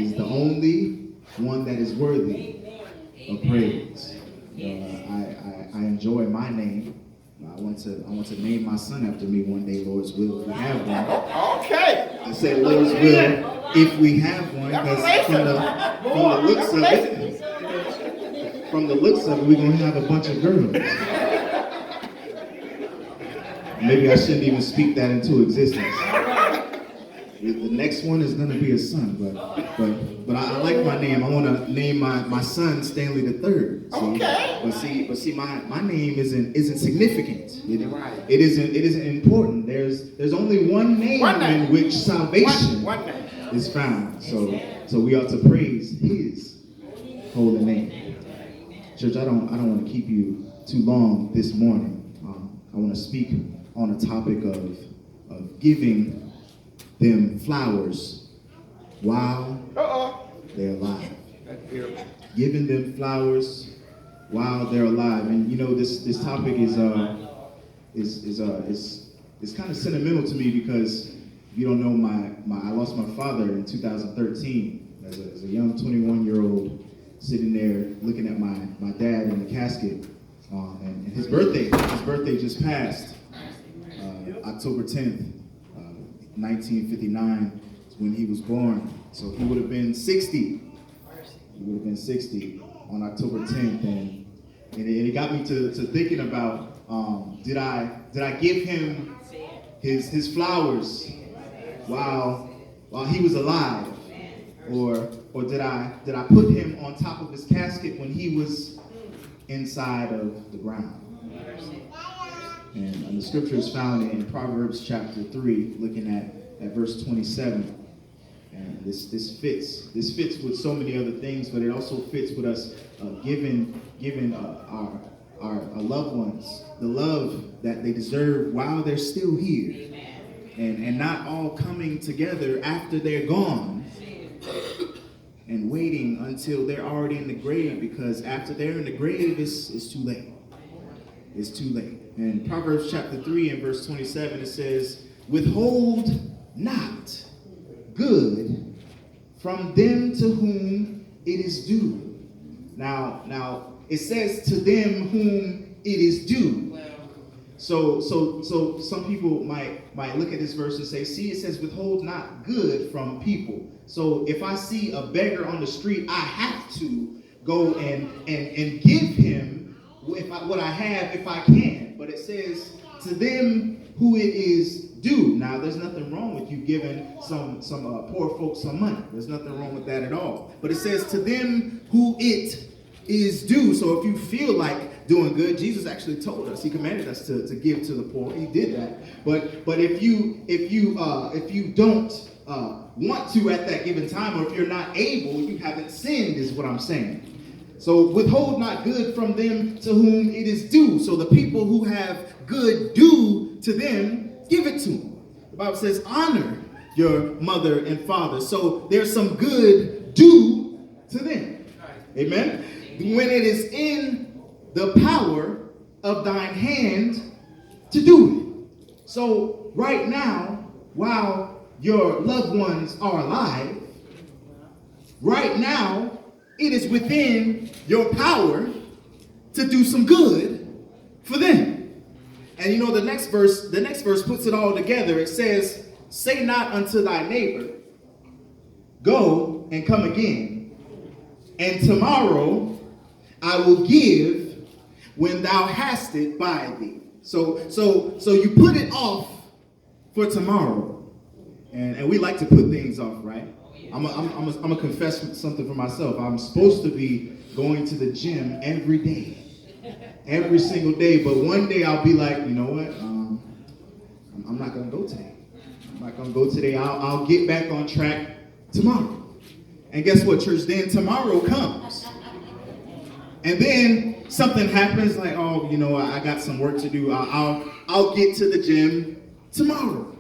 is the only one that is worthy of praise. I enjoy my name. I want to name my son after me one day, Lord's will, if we have one. Okay. I say Lord's will, if we have one, because from the looks of it, we're gonna have a bunch of girls. Maybe I shouldn't even speak that into existence. The next one is gonna be a son, but I like my name. I want to name my son Stanley the Third. Okay. But see, my name isn't significant. It isn't important. There's only one name in which salvation is found. So we ought to praise His holy name. Church, I don't want to keep you too long this morning. I want to speak on a topic of giving them flowers while they're alive. Giving them flowers while they're alive. And you know, this topic is kind of sentimental to me, because if you don't know, I lost my father in 2013 as a young 21-year-old, sitting there looking at my dad in the casket. And his birthday just passed. October 10th, 1959 is when he was born. So he would have been 60. He would have been 60 on October 10th, and it got me to thinking about did I give him his flowers while he was alive, or did I put him on top of his casket when he was inside of the ground? And the scripture is found in Proverbs chapter 3, looking at verse 27. And this fits with so many other things, but it also fits with us giving our loved ones the love that they deserve while they're still here. And not all coming together after they're gone and waiting until they're already in the grave, because after they're in the grave, it's too late. It's too late. In Proverbs chapter 3 and verse 27, it says, "Withhold not good from them to whom it is due." Now it says to them whom it is due. So some people might look at this verse and say, see, it says withhold not good from people. So if I see a beggar on the street, I have to go and give him what I have if I can. But it says to them who it is due. Now, there's nothing wrong with you giving some poor folks some money. There's nothing wrong with that at all. But it says to them who it is due. So if you feel like doing good, Jesus actually told us, he commanded us to give to the poor. He did that. But if you don't want to at that given time, or if you're not able, you haven't sinned, is what I'm saying. So withhold not good from them to whom it is due. So the people who have good due to them, give it to them. The Bible says honor your mother and father. So there's some good due to them. Amen. When it is in the power of thine hand to do it. So right now, while your loved ones are alive, right now, it is within your power to do some good for them. And you know, the next verse puts it all together. It says, say not unto thy neighbor, go and come again, and tomorrow I will give when thou hast it by thee. So you put it off for tomorrow. And we like to put things off, right? I'm gonna confess something for myself. I'm supposed to be going to the gym every day, every single day. But one day I'll be like, you know what? I'm not gonna go today. I'm not gonna go today. I'll get back on track tomorrow. And guess what, church? Then tomorrow comes, and then something happens. Like, oh, you know, I got some work to do. I'll get to the gym tomorrow.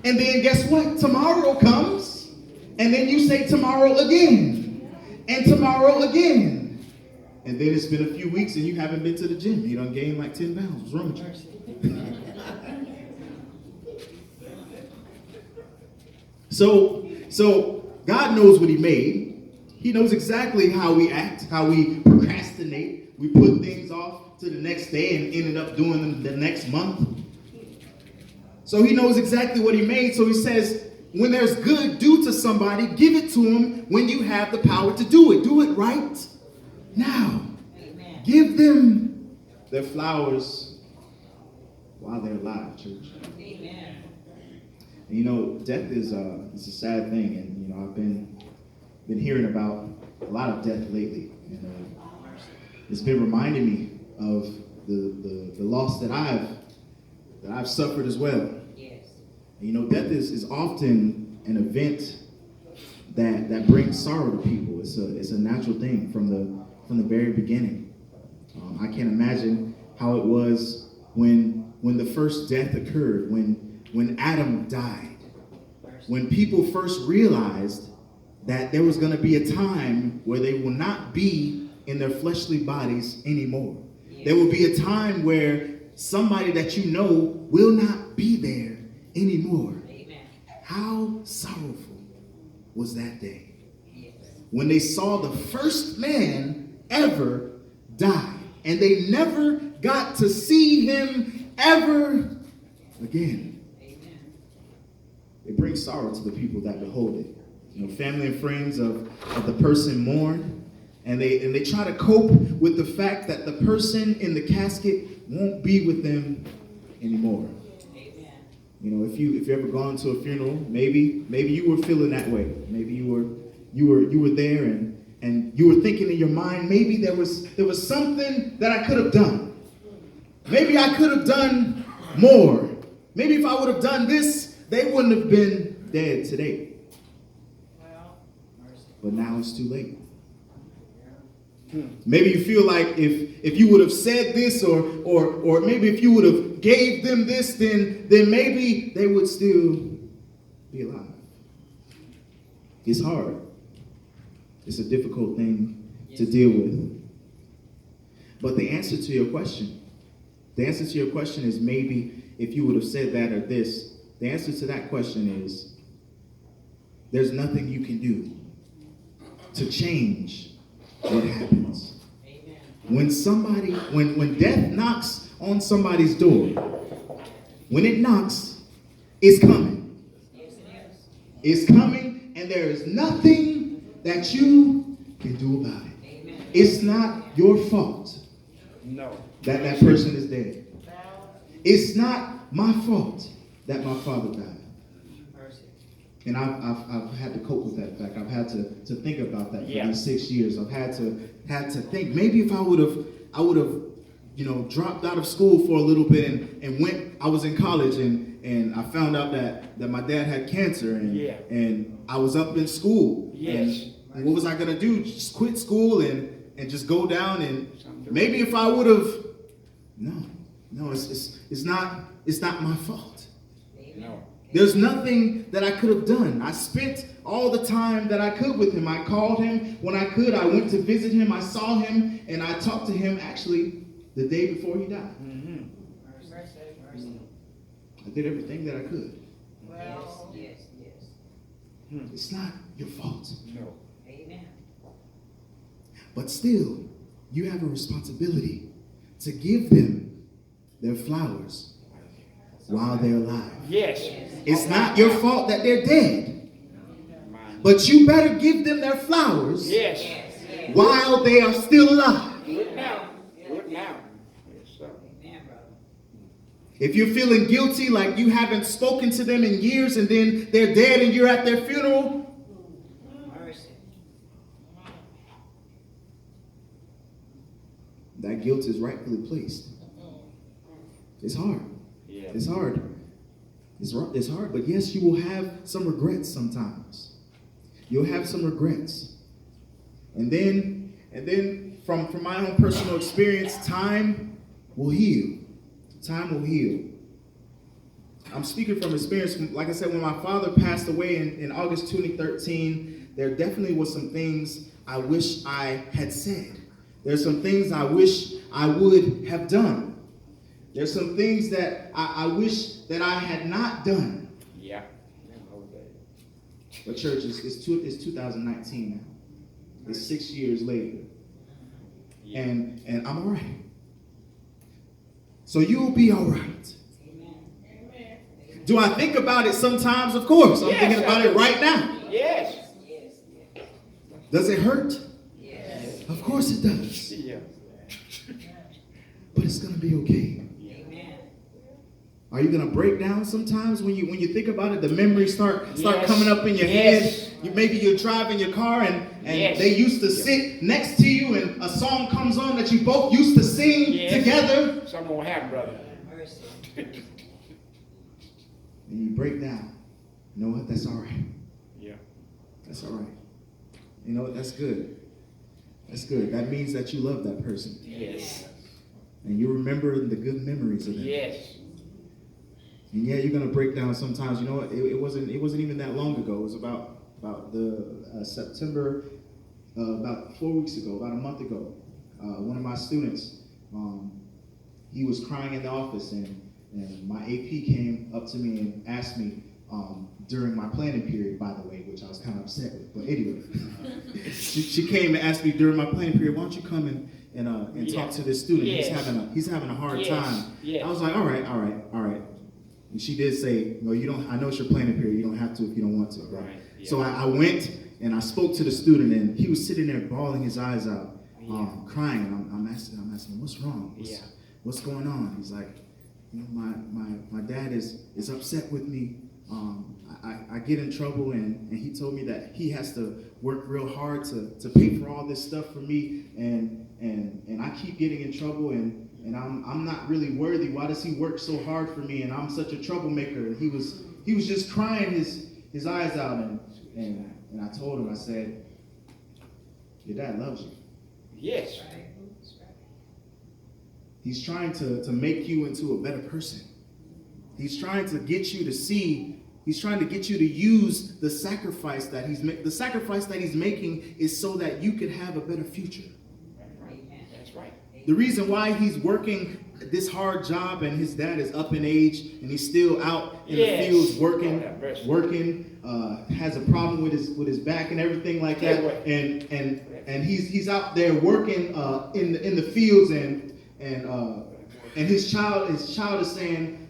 And then guess what? Tomorrow comes. And then you say tomorrow again, and tomorrow again. And then it's been a few weeks and you haven't been to the gym. You done gained like 10 pounds. What's wrong with you? So God knows what he made. He knows exactly how we act, how we procrastinate. We put things off to the next day and ended up doing them the next month. So he knows exactly what he made. So he says, when there's good due to somebody, give it to them when you have the power to do it. Do it right now. Amen. Give them their flowers while they're alive, church. Amen. And you know, death is it's a sad thing, and you know, I've been hearing about a lot of death lately, and it's been reminding me of the loss that I've suffered as well. Yes. And, you know, death is often an event that brings sorrow to people. It's a natural thing from the very beginning. I can't imagine how it was when the first death occurred, when Adam died, when people first realized that there was going to be a time where they will not be in their fleshly bodies anymore. Yeah. There will be a time where somebody that you know will not be there anymore. Amen. How sorrowful was that day? Yes. When they saw the first man ever die, and they never got to see him ever again. Amen. It brings sorrow to the people that behold it. You know, family and friends of the person mourn, and they try to cope with the fact that the person in the casket won't be with them anymore. Amen. You know, if you ever gone to a funeral, maybe you were feeling that way. Maybe you were there and you were thinking in your mind, maybe there was something that I could have done. Maybe I could have done more. Maybe if I would have done this, they wouldn't have been dead today. But now it's too late. Maybe you feel like if you would have said this or maybe if you would have gave them this, then maybe they would still be alive. It's hard. It's a difficult thing to deal with. But the answer to your question is maybe if you would have said that or this, the answer to that question is there's nothing you can do to change what happens. Amen. When death knocks on somebody's door, when it knocks, it's coming. Yes, it is. It's coming, and there is nothing that you can do about it. Amen. It's not your fault that person is dead. It's not my fault that my father died. And I've had to cope with that fact. I've had to think about that for these 6 years. I've had to think maybe if I would have dropped out of school for a little bit and I was in college and I found out that my dad had cancer and I was up in school. Yes. And what was I gonna do? Just quit school and just go down and maybe if I would have no, it's not my fault. No. There's nothing that I could have done. I spent all the time that I could with him. I called him when I could. I went to visit him. I saw him, and I talked to him actually the day before he died. Mm-hmm. I did everything that I could. Well, yes. It's not your fault. No. Amen. But still, you have a responsibility to give them their flowers while they're alive. Yes. It's not your fault that they're dead. But you better give them their flowers while they are still alive. Do it now. Do it now. If you're feeling guilty, like you haven't spoken to them in years and then they're dead and you're at their funeral, that guilt is rightfully placed. It's hard. It's hard. It's hard, but yes, you will have some regrets sometimes. You'll have some regrets. And then from my own personal experience, time will heal. Time will heal. I'm speaking from experience. Like I said, when my father passed away in August 2013, there definitely was some things I wish I had said. There's some things I wish I would have done. There's some things that I wish that I had not done. Yeah. But church, it's 2019 now. It's 6 years later. And I'm all right. So you'll be all right. Amen. Do I think about it sometimes? Of course. I'm thinking about it right now. Yes. Does it hurt? Yes. Of course it does. Yeah. But it's going to be okay. Amen. Are you going to break down sometimes when you think about it? The memories start Yes. coming up in your Yes. head. Maybe you're driving your car and Yes. they used to sit next to you and a song comes on that you both used to sing together. Something will happen, brother. And you break down. You know what? That's all right. Yeah. That's all right. You know what? That's good. That's good. That means that you love that person. Yes. And you remember the good memories of them. Yes. And yeah, you're gonna break down sometimes. You know what? It wasn't even that long ago. It was about the September, about 4 weeks ago, about a month ago. One of my students, he was crying in the office, and my AP came up to me and asked me during my planning period, by the way, which I was kind of upset with. But anyway, she came and asked me during my planning period, why don't you come and talk to this student? Yes. He's having a hard time. Yes. I was like, all right. And she did say, no, you don't. I know it's your planning period. You don't have to if you don't want to. Right? Yeah. So I went and I spoke to the student, and he was sitting there bawling his eyes out, crying. And I'm asking him, what's wrong? What's going on? He's like, you know, my dad is upset with me. I get in trouble, and he told me that he has to work real hard to pay for all this stuff for me, and I keep getting in trouble, and I'm not really worthy. Why does he work so hard for me? And I'm such a troublemaker. And he was just crying his eyes out, and I told him, I said, your dad loves you. Yes. He's trying to make you into a better person. He's trying to get you to see. He's trying to get you to use the sacrifice that he's making. The sacrifice that he's making is so that you could have a better future. That's right. The reason why he's working this hard job, and his dad is up in age and he's still out in the fields working, has a problem with his back and everything like that, and he's out there working in the fields, and his child is saying,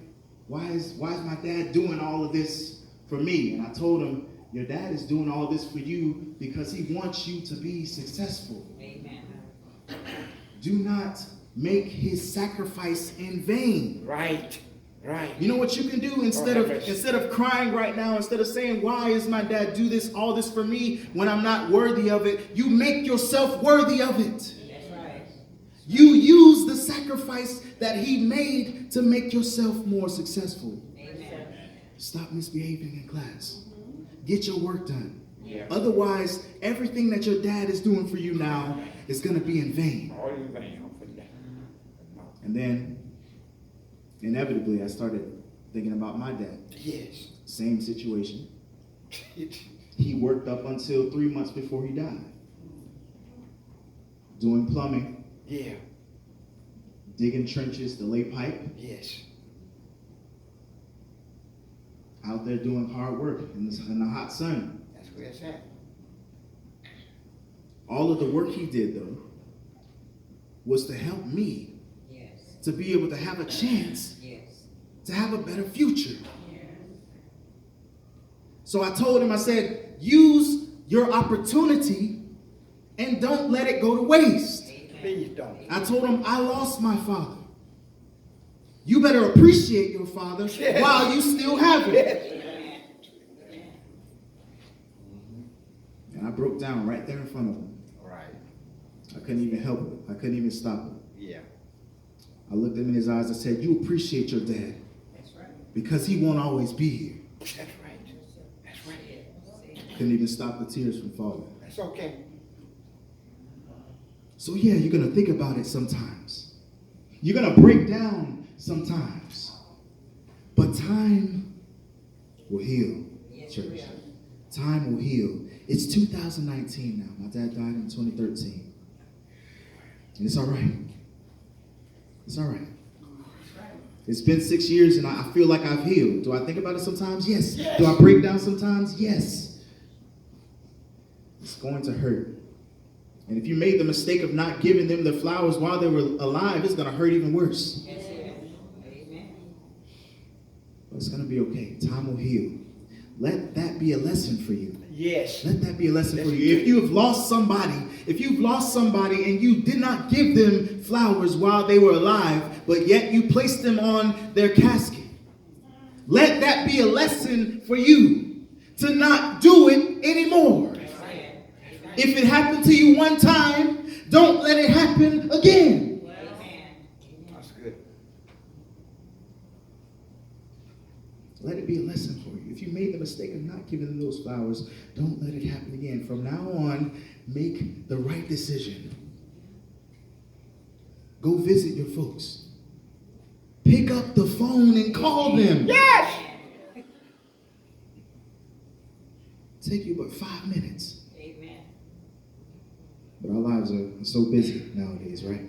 why is my dad doing all of this for me? And I told him, your dad is doing all this for you because he wants you to be successful. Amen. Do not make his sacrifice in vain. Right. You know what you can do instead of crying right now, instead of saying, why is my dad do all this for me when I'm not worthy of it? You make yourself worthy of it. That's right. You use the sacrifice that he made to make yourself more successful. Amen. Stop misbehaving in class. Get your work done. Yeah. Otherwise, everything that your dad is doing for you now is going to be in vain. All in vain. And then, inevitably, I started thinking about my dad. Yes. Same situation. He worked up until 3 months before he died. Doing plumbing. Yeah. Digging trenches to lay pipe. Yes. Out there doing hard work in the hot sun. That's where it's at. All of the work he did, though, was to help me to be able to have a chance to have a better future. So I told him, I said, use your opportunity and don't let it go to waste. Please don't. I told him, I lost my father. You better appreciate your father while you still have it. And I broke down right there in front of him. Right. I couldn't even help it. I couldn't even stop it. Yeah. I looked him in his eyes and said, you appreciate your dad. That's right. Because he won't always be here. That's right. That's right. Couldn't even stop the tears from falling. That's okay. So yeah, you're going to think about it sometimes. You're going to break down sometimes. But time will heal, church. Time will heal. It's 2019 now. My dad died in 2013. And it's all right. It's all right. It's been 6 years and I feel like I've healed. Do I think about it sometimes? Yes. Do I break down sometimes? Yes. It's going to hurt. And if you made the mistake of not giving them the flowers while they were alive, it's going to hurt even worse. But it's going to be okay. Time will heal. Let that be a lesson for you. Yes. Let that be a lesson for you. If you have lost somebody, and you did not give them flowers while they were alive, but yet you placed them on their casket, let that be a lesson for you to not do it anymore. If it happened to you one time, don't let it happen again. That's good. Let it be a lesson for you. If you made the mistake of not giving them those flowers, don't let it happen again. From now on, make the right decision. Go visit your folks. Pick up the phone and call them. Yes! Take you but 5 minutes. Amen. But our lives are so busy nowadays, right?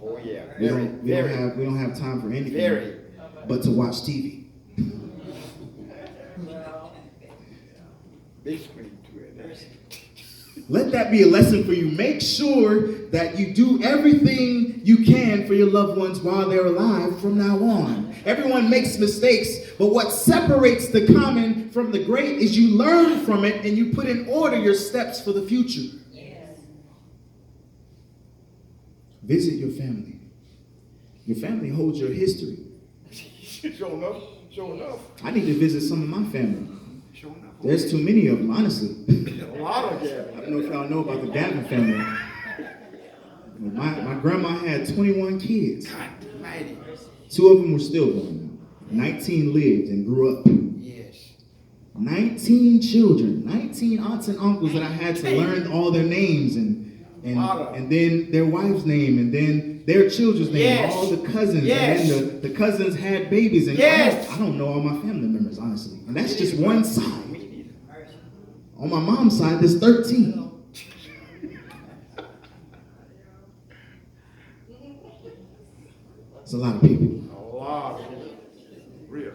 Oh yeah. We don't have time for anything but to watch TV. Big screen to it. Let that be a lesson for you. Make sure that you do everything you can for your loved ones while they're alive from now on. Everyone makes mistakes, but what separates the common from the great is you learn from it and you put in order your steps for the future. Yes. Visit your family. Your family holds your history. Sure enough. I need to visit some of my family. Sure enough. There's too many of them, honestly. A lot of Gavin. I don't know if y'all know about the Gavin family. My grandma had 21 kids. God mighty. 2 of them were stillborn. 19 lived and grew up. Yes. 19 children, 19 aunts and uncles that I had to learn all their names and then their wife's name and then their children's name, yes. all the cousins. Yes. And then the cousins had babies. And yes. I don't know all my family members, honestly. And that's just one side. On my mom's side, there's 13. It's a lot of people. A lot of people. Real.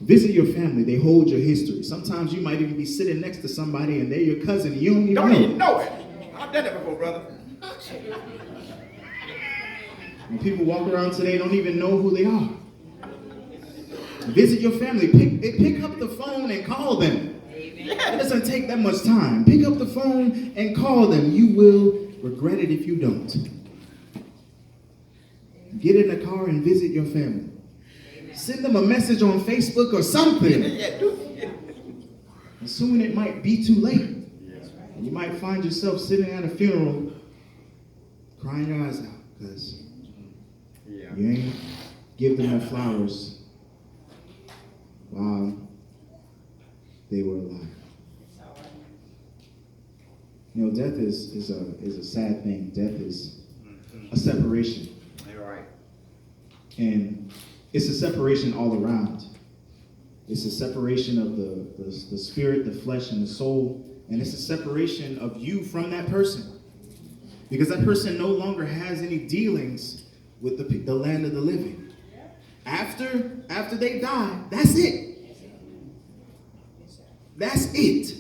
Visit your family. They hold your history. Sometimes you might even be sitting next to somebody and they're your cousin and you don't even know it. I've done that before, brother. When people walk around today, don't even know who they are. Visit your family. Pick up the phone and call them. It doesn't take that much time. Pick up the phone and call them. You will regret it if you don't. Get in the car and visit your family. Send them a message on Facebook or something. And soon it might be too late. And you might find yourself sitting at a funeral crying your eyes out because you ain't give them their flowers while they were alive. You know, death is a sad thing. Death is a separation. You're right. And it's a separation all around. It's a separation of the spirit, the flesh, and the soul. And it's a separation of you from that person. Because that person no longer has any dealings with the land of the living. After they die, that's it. That's it.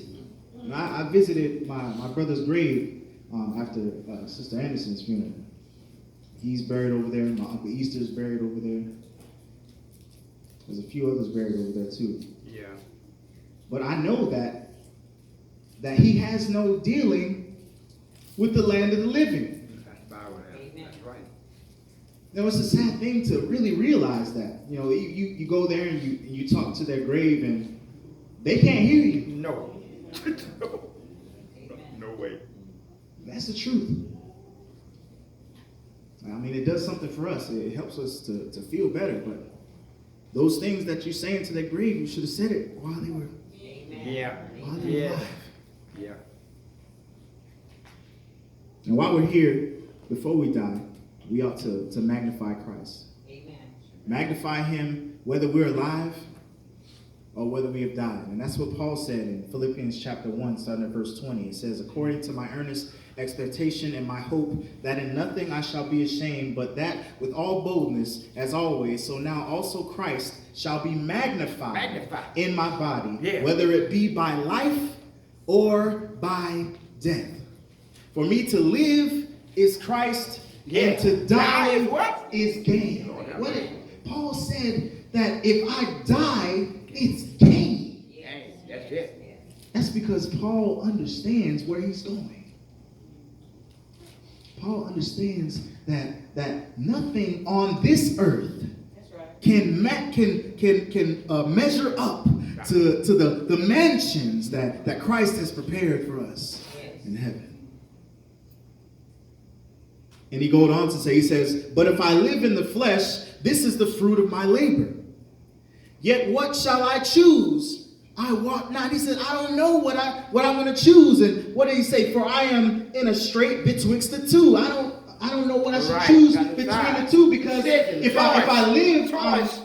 I visited my brother's grave after Sister Anderson's funeral. He's buried over there. My Uncle Easter's buried over there. There's a few others buried over there too. Yeah. But I know that he has no dealing with the land of the living. That's right. Now it's a sad thing to really realize that. You know, you go there and you talk to their grave and they can't hear you. No. No way. That's the truth. I mean, it does something for us. It helps us to feel better. But those things that you're saying to their grave, you should have said it while they were alive. Yeah. And while we're here, before we die, we ought to magnify Christ. Amen. Magnify him whether we're alive or whether we have died. And that's what Paul said in Philippians chapter 1, starting at verse 20. It says, according to my earnest expectation and my hope that in nothing I shall be ashamed, but that with all boldness, as always, so now also Christ shall be magnified. In my body, whether it be by life or by death. For me to live is Christ, and to die is gain. Paul said that if I die, it's gain. Yes, that's it. That's because Paul understands where he's going. Paul understands that nothing on this earth can measure up to the mansions that Christ has prepared for us in heaven. And he goes on to say, he says, but if I live in the flesh, this is the fruit of my labor. Yet what shall I choose? I walk not. He said, I don't know what I'm going to choose. And what did he say? For I am in a strait betwixt the two. I don't know what I should choose between the two, because if I live,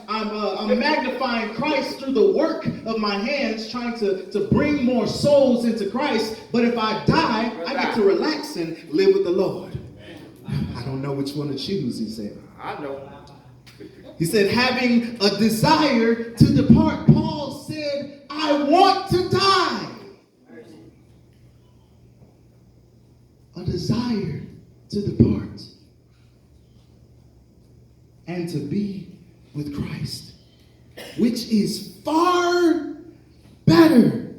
I'm magnifying Christ through the work of my hands, trying to bring more souls into Christ. But if I die, I get to relax and live with the Lord. I don't know which one to choose, he said. I know. He said, having a desire to depart. Paul said, I want to die. A desire to depart and to be with Christ, which is far better.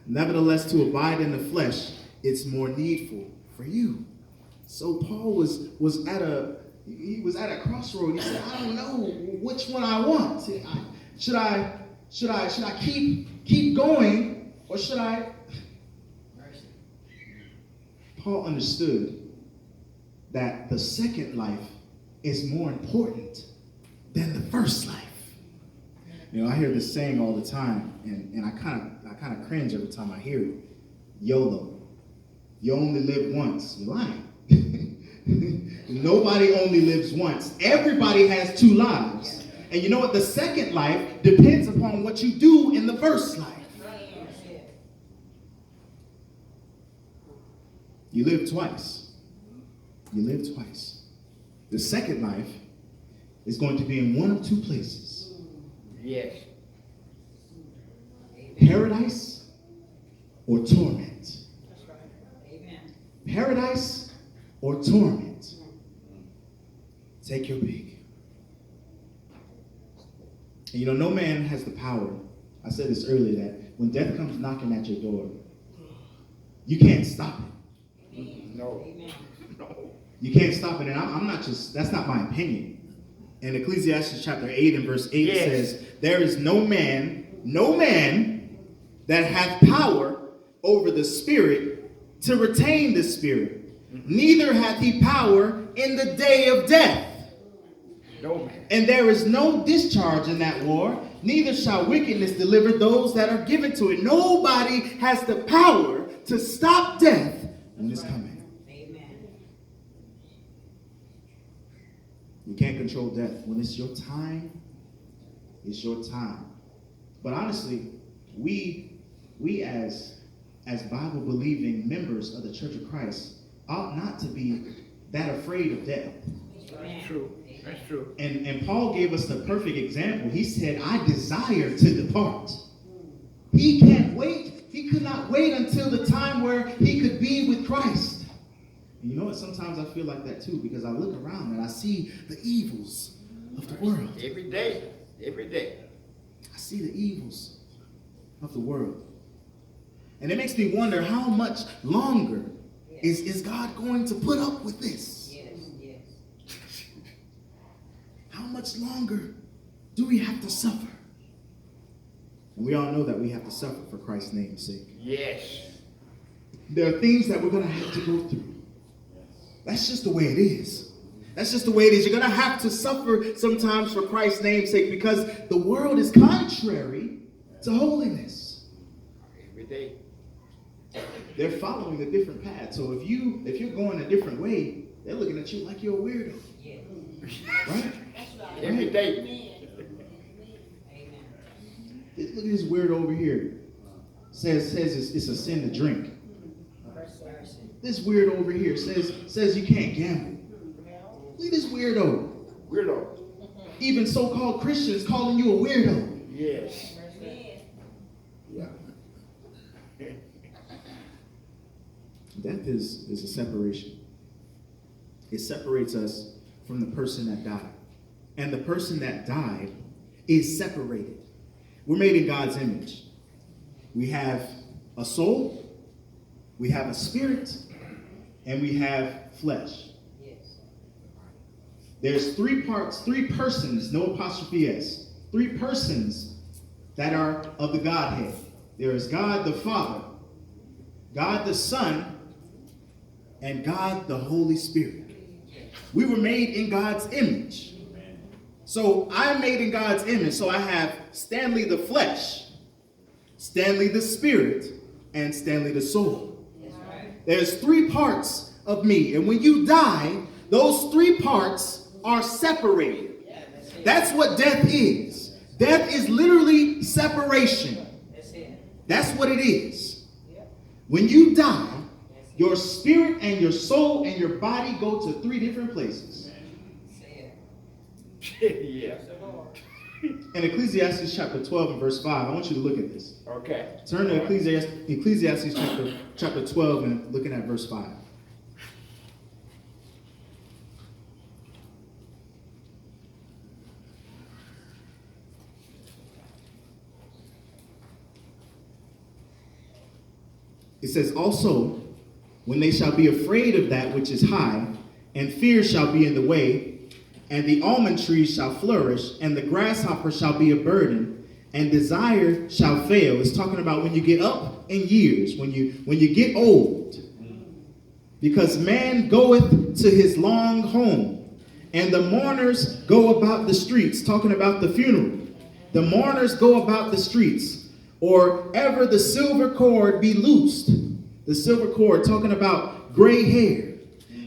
Nevertheless, to abide in the flesh, it's more needful for you. So Paul was at a crossroad. He said, I don't know which one I want. Should I keep going, or should I? Paul understood that the second life is more important than the first life. You know, I hear this saying all the time, and I kind of cringe every time I hear it. YOLO. You only live once. You're lying. Nobody only lives once. Everybody has two lives. And you know what? The second life depends upon what you do in the first life. You live twice. You live twice. The second life is going to be in one of two places. Yes. Paradise or torment. Paradise or torment. Take your pick. And you know, no man has the power. I said this earlier, that when death comes knocking at your door, you can't stop it. No. You can't stop it. And I'm not just, that's not my opinion. In Ecclesiastes chapter 8 and verse 8 says, there is no man that hath power over the spirit to retain the spirit. Neither hath he power in the day of death. No man. And there is no discharge in that war. Neither shall wickedness deliver those that are given to it. Nobody has the power to stop death when it's coming. Amen. You can't control death. When it's your time, it's your time. But honestly, we as Bible-believing members of the Church of Christ ought not to be that afraid of death. That's true. That's true. And Paul gave us the perfect example. He said, I desire to depart. He can't wait. He could not wait until the time where he could be with Christ. And you know what? Sometimes I feel like that too, because I look around and I see the evils of the world. Every day. I see the evils of the world. And it makes me wonder, how much longer is God going to put up with this? How much longer do we have to suffer? And we all know that we have to suffer for Christ's name's sake. Yes. There are things that we're going to have to go through. That's just the way it is. That's just the way it is. You're going to have to suffer sometimes for Christ's name's sake, because the world is contrary to holiness. Every day. They're following a different path. So if you're going a different way, they're looking at you like you're a weirdo. Yeah. Right? Every day. Look at this weirdo over here. Says it's a sin to drink. This weirdo over here says you can't gamble. Look at this weirdo. Even so-called Christians calling you a weirdo. Yes. Yeah. Death is a separation. It separates us from the person that died. And the person that died is separated. We're made in God's image. We have a soul, we have a spirit, and we have flesh. There's three parts, three persons, no apostrophe S, three persons that are of the Godhead. There is God the Father, God the Son, and God the Holy Spirit. We were made in God's image. So I'm made in God's image. So I have Stanley the flesh, Stanley the spirit, and Stanley the soul. There's three parts of me. And when you die, those three parts are separated. That's what death is. Death is literally separation. That's what it is. When you die, your spirit and your soul and your body go to three different places. Yeah. In Ecclesiastes chapter 12 and verse 5, I want you to look at this. Okay. Turn to Ecclesiastes chapter 12 and looking at verse 5. It says, also, when they shall be afraid of that which is high, and fear shall be in the way, and the almond trees shall flourish, and the grasshopper shall be a burden, and desire shall fail. It's talking about when you get up in years, when you get old. Because man goeth to his long home, and the mourners go about the streets, talking about the funeral. The mourners go about the streets. Or ever the silver cord be loosed. The silver cord, talking about gray hair.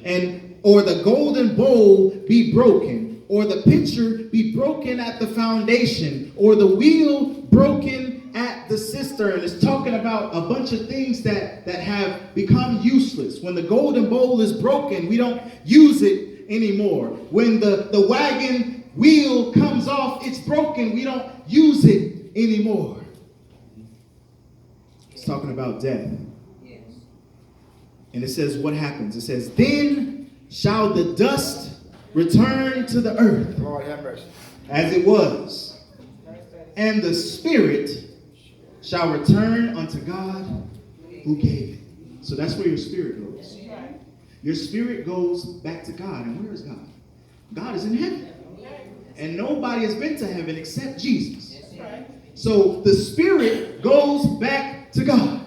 And or the golden bowl be broken. Or the pitcher be broken at the foundation. Or the wheel broken at the cistern. It's talking about a bunch of things that have become useless. When the golden bowl is broken, we don't use it anymore. When the wagon wheel comes off, it's broken. We don't use it anymore. It's talking about death. Yes. And it says what happens? It says, then shall the dust return to the earth. Lord have mercy. As it was. And the spirit shall return unto God who gave it. So that's where your spirit goes. Your spirit goes back to God. And where is God? God is in heaven. And nobody has been to heaven except Jesus. So the spirit goes back to God.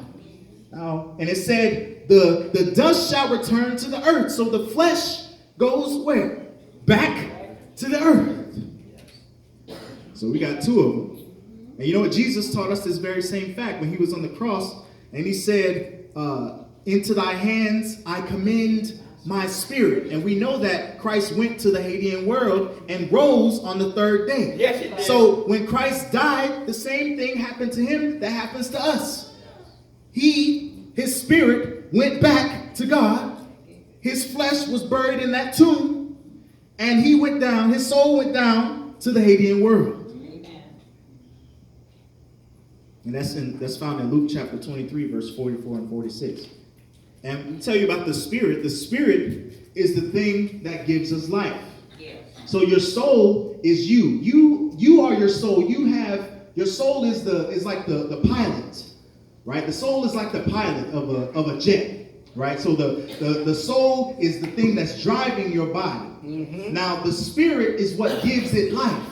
Now, and it said, the dust shall return to the earth. So the flesh goes where? Back to the earth. So we got two of them. And you know what? Jesus taught us this very same fact when he was on the cross. And he said, into thy hands I commend my spirit. And we know that Christ went to the Hadean world and rose on the third day. Yes, it did. So when Christ died, the same thing happened to him that happens to us. His spirit went back to God. His flesh was buried in that tomb. And he went down, his soul went down to the Hadean world. And that's found in Luke chapter 23, verse 44 and 46. And I'll tell you about the spirit. The spirit is the thing that gives us life. Yes. So your soul is you. You are your soul. Your soul is like the pilot, right? The soul is like the pilot of a jet, right? So the soul is the thing that's driving your body. Mm-hmm. Now the spirit is what gives it life.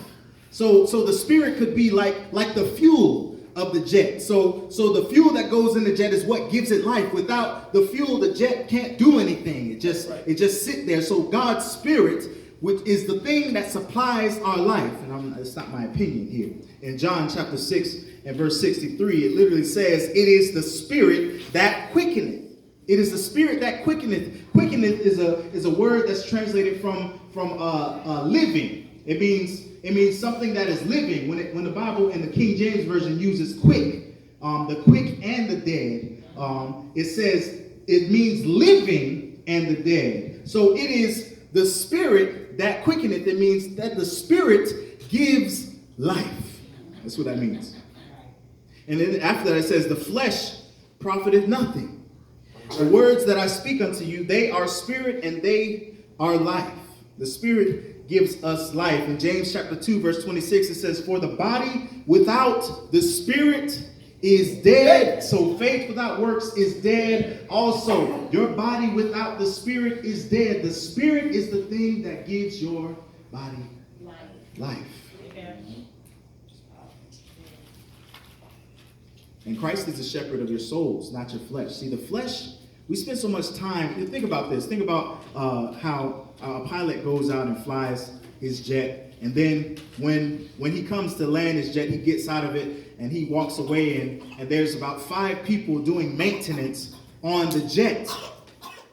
So the spirit could be like the fuel of the jet. So the fuel that goes in the jet is what gives it life. Without the fuel, the jet can't do anything. It just sit there. So God's spirit, which is the thing that supplies our life, and it's not my opinion here. In John chapter 6 and verse 63, it literally says, it is the spirit that quickeneth. It is the spirit that quickeneth. Quickeneth is a word that's translated from living. It means something that is living. When the Bible in the King James Version uses quick, the quick and the dead, it says it means living and the dead. So it is the spirit that quickeneth. It means that the spirit gives life. That's what that means. And then after that it says the flesh profiteth nothing. The words that I speak unto you, they are spirit and they are life. The spirit gives us life. In James chapter 2, verse 26, it says, for the body without the spirit is dead. So faith without works is dead also. Your body without the spirit is dead. The spirit is the thing that gives your body life. And Christ is the shepherd of your souls, not your flesh. See, the flesh, we spend so much time. Think about this. Think about how a pilot goes out and flies his jet. And then when he comes to land his jet, he gets out of it and he walks away. And there's about 5 people doing maintenance on the jet.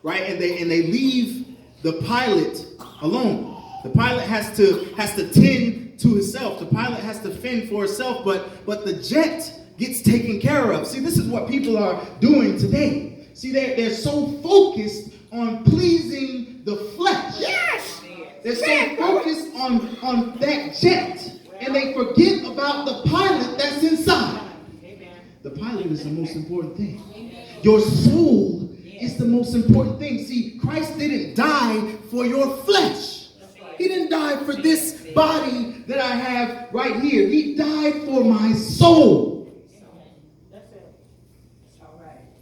Right? And they leave the pilot alone. The pilot has to tend to himself. The pilot has to fend for himself. But the jet gets taken care of. See, this is what people are doing today. See, they're so focused on pleasing the flesh. Yes. They're so focused on that jet, and they forget about the pilot that's inside. The pilot is the most important thing. Your soul is the most important thing. See, Christ didn't die for your flesh. He didn't die for this body that I have right here. He died for my soul.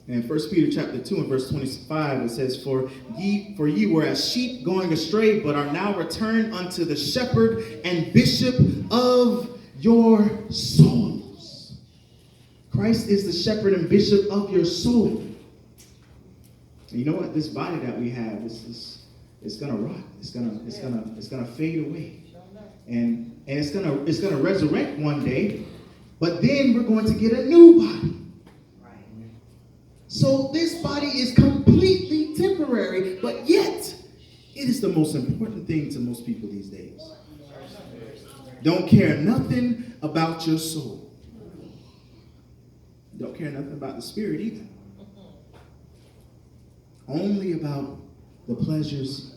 In 1 Peter chapter 2 and verse 25, it says, For ye were as sheep going astray, but are now returned unto the shepherd and bishop of your souls. Christ is the shepherd and bishop of your soul. And you know what? This body that we have it's gonna rot. It's gonna fade away. And it's gonna resurrect one day, but then we're going to get a new body. So this body is completely temporary, but yet it is the most important thing to most people these days. Don't care nothing about your soul. Don't care nothing about the spirit either. Only about the pleasures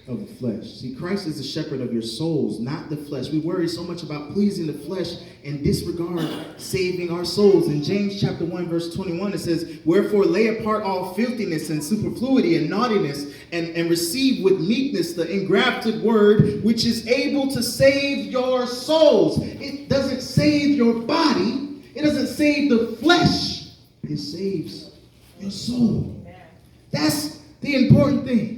of the flesh. See, Christ is the shepherd of your souls, not the flesh. We worry so much about pleasing the flesh and disregard saving our souls. In James chapter 1, verse 21, it says, Wherefore lay apart all filthiness and superfluity and naughtiness, and receive with meekness the engrafted word, which is able to save your souls. It doesn't save your body. It doesn't save the flesh. It saves your soul. That's the important thing.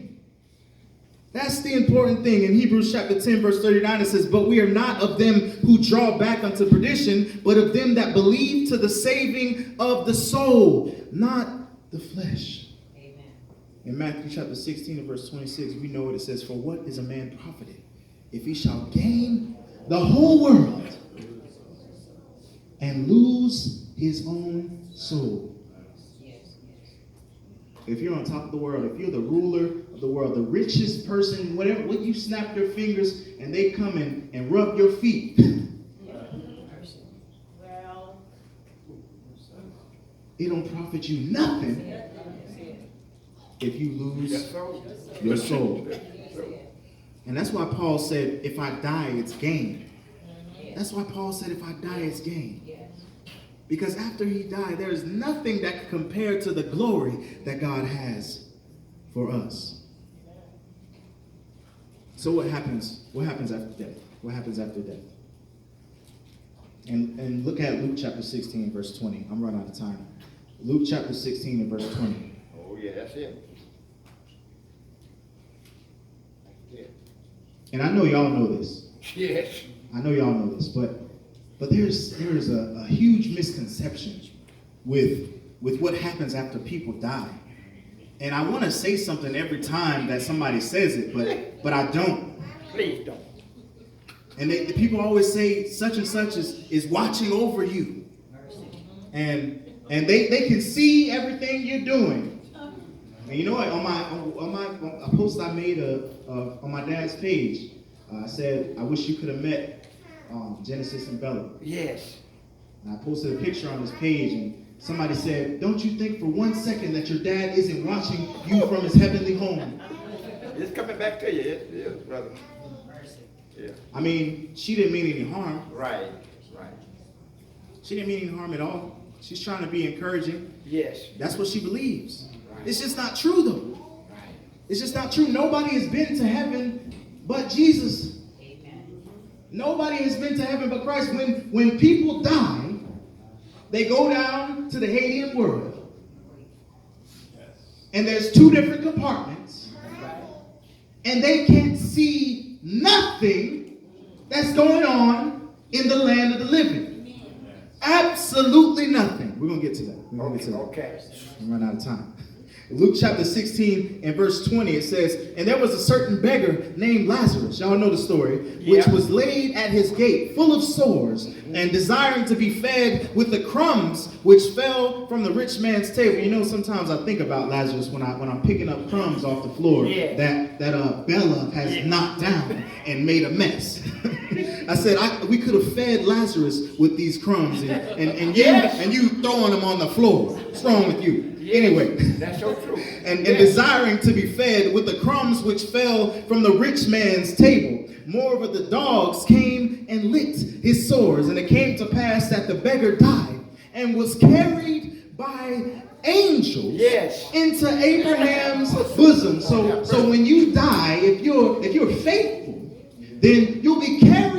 That's the important thing. In Hebrews chapter 10, verse 39, it says, But we are not of them who draw back unto perdition, but of them that believe to the saving of the soul, not the flesh. Amen. In Matthew chapter 16 and verse 26, we know what it says, For what is a man profited, if he shall gain the whole world and lose his own soul? If you're on top of the world, if you're the ruler of the world, the richest person, whatever, when you snap your fingers and they come in and rub your feet, it don't profit you nothing if you lose your soul. And that's why Paul said, if I die, it's gain. That's why Paul said, if I die, it's gain. Because after he died, there is nothing that can compare to the glory that God has for us. So what happens? What happens after death? What happens after death? And look at Luke chapter 16, verse 20. I'm running out of time. Luke chapter 16 and verse 20. Oh, yeah, that's it. And I know y'all know this. Yes. I know y'all know this, but there's a huge misconception with what happens after people die. And I want to say something every time that somebody says it, but I don't. Please don't. And the people always say such and such is watching over you. And they can see everything you're doing. And you know what? On my post I made on my dad's page, I said, I wish you could have met Genesis and Bella. Yes. And I posted a picture on his page, and somebody said, don't you think for 1 second that your dad isn't watching you from his heavenly home? It's coming back to you. Yes, brother. Yeah. I mean, she didn't mean any harm. Right. She didn't mean any harm at all. She's trying to be encouraging. Yes. That's what she believes. Right. It's just not true, though. It's just not true. Nobody has been to heaven but Jesus. Nobody has been to heaven but Christ. When people die, they go down to the Hadean world. And there's two different compartments. And they can't see nothing that's going on in the land of the living. Absolutely nothing. We're going to get to that. Okay. I'm running out of time. Luke chapter 16 and verse 20, it says, and there was a certain beggar named Lazarus, y'all know the story, which was laid at his gate, full of sores, and desiring to be fed with the crumbs which fell from the rich man's table. You know, sometimes I think about Lazarus when I'm picking up crumbs off the floor that Bella has knocked down and made a mess. I said, we could have fed Lazarus with these crumbs, and you throwing them on the floor. What's wrong with you? Anyway, that's so true. And desiring to be fed with the crumbs which fell from the rich man's table. Moreover, the dogs came and licked his sores, and it came to pass that the beggar died and was carried by angels into Abraham's bosom. So when you die, if you're faithful, then you'll be carried